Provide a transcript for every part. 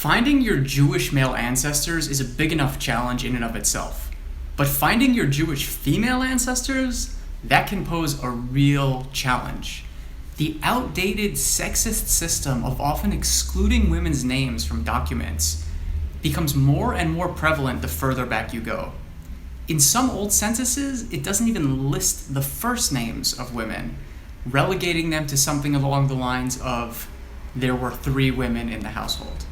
Finding your Jewish male ancestors is a big enough challenge in and of itself. But finding your Jewish female ancestors, that can pose a real challenge. The outdated sexist system of often excluding women's names from documents becomes more and more prevalent the further back you go. In some old censuses, it doesn't even list the first names of women, relegating them to something along the lines of, there were 3 women in the household.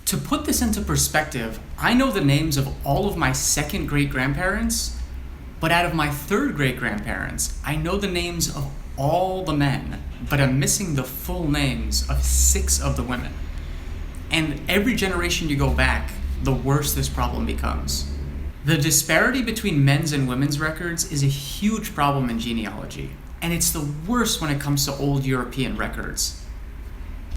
To put this into perspective, I know the names of all of my second great-grandparents, but out of my third great-grandparents, I know the names of all the men, but I'm missing the full names of 6 of the women. And every generation you go back, the worse this problem becomes. The disparity between men's and women's records is a huge problem in genealogy, and it's the worst when it comes to old European records.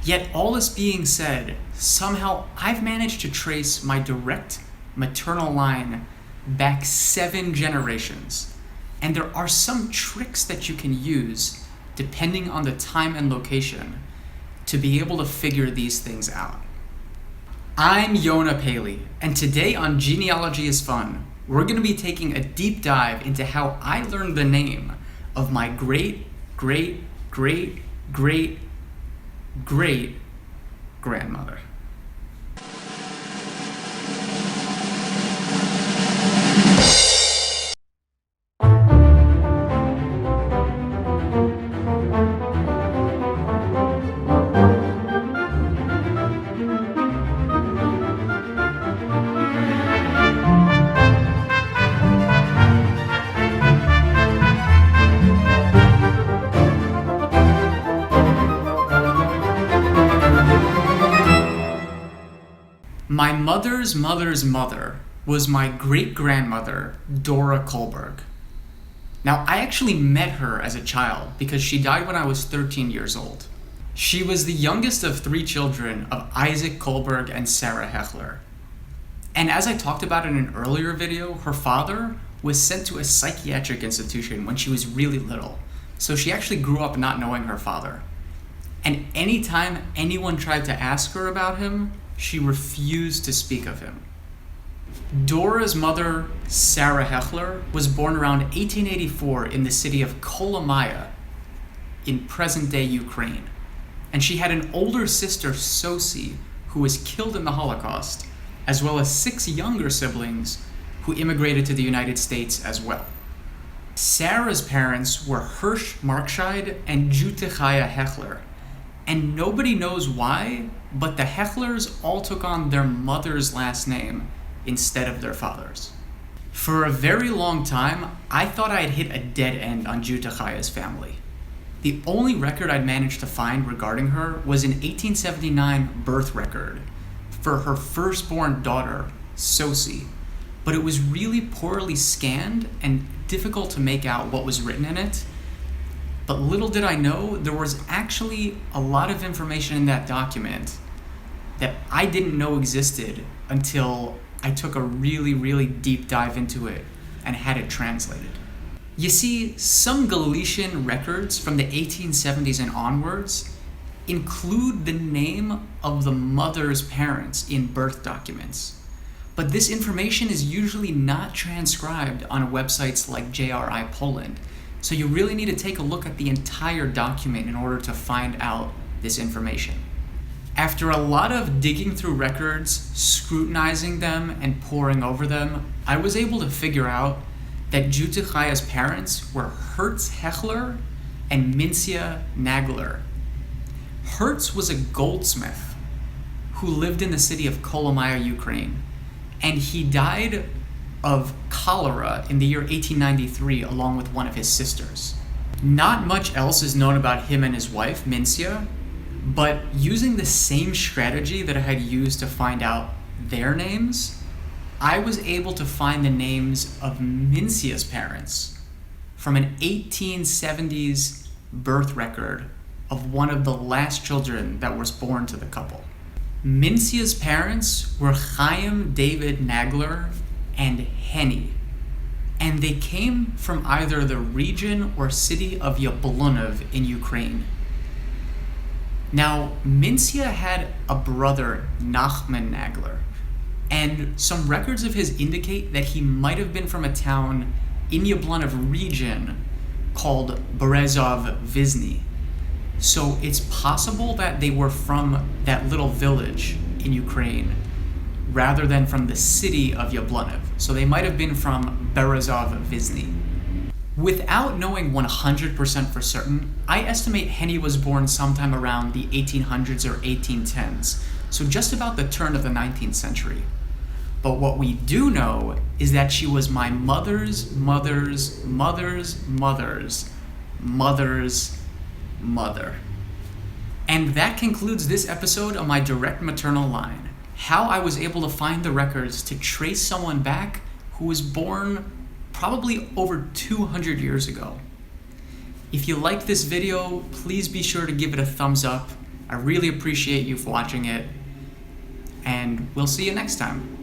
Yet all this being said, somehow I've managed to trace my direct maternal line back 7 generations, and there are some tricks that you can use, depending on the time and location, to be able to figure these things out. I'm Yonah Paley, and today on Genealogy is Fun, we're going to be taking a deep dive into how I learned the name of my great-great-great-great-grandmother. My mother's mother's mother was my great-grandmother, Dora Kolberg. Now, I actually met her as a child because she died when I was 13 years old. She was the youngest of 3 children of Isaac Kolberg and Sarah Hechler. And as I talked about in an earlier video, her father was sent to a psychiatric institution when she was really little. So she actually grew up not knowing her father. And anytime anyone tried to ask her about him, she refused to speak of him. Dora's mother, Sarah Hechler, was born around 1884 in the city of Kolomaya in present-day Ukraine. And she had an older sister, Sosie, who was killed in the Holocaust, as well as 6 younger siblings who immigrated to the United States as well. Sarah's parents were Hirsch Markscheid and Jute Chaya Hechler, and nobody knows why, but the Hechlers all took on their mother's last name instead of their father's. For a very long time, I thought I had hit a dead end on Jute Chaya's family. The only record I'd managed to find regarding her was an 1879 birth record for her firstborn daughter, Sosie, but it was really poorly scanned and difficult to make out what was written in it. But little did I know, there was actually a lot of information in that document that I didn't know existed until I took a really deep dive into it and had it translated. You see, some Galician records from the 1870s and onwards include the name of the mother's parents in birth documents. But this information is usually not transcribed on websites like JRI Poland. So you really need to take a look at the entire document in order to find out this information. After a lot of digging through records, scrutinizing them, and poring over them, I was able to figure out that Jute Chaya's parents were Hertz Hechler and Mincia Nagler. Hertz was a goldsmith who lived in the city of Kolomaya, Ukraine, and he died of cholera in the year 1893 along with one of his sisters. Not much else is known about him and his wife, Mincia, but using the same strategy that I had used to find out their names, I was able to find the names of Mincia's parents from an 1870s birth record of one of the last children that was born to the couple. Mincia's parents were Chaim David Nagler and Henny, and they came from either the region or city of Yablunov in Ukraine. Now, Mincia had a brother, Nachman Nagler, and some records of his indicate that he might have been from a town in Yablunov region called Berezov Vizny. So it's possible that they were from that little village in Ukraine rather than from the city of Yablunov. So they might have been from Berezov Vizny. Without knowing 100% for certain, I estimate Henny was born sometime around the 1800s or 1810s, so just about the turn of the 19th century. But what we do know is that she was my mother's mother's mother's mother's mother's mother. And that concludes this episode of my direct maternal line. How I was able to find the records to trace someone back who was born probably over 200 years ago. If you liked this video, please be sure to give it a thumbs up. I really appreciate you for watching it, and we'll see you next time.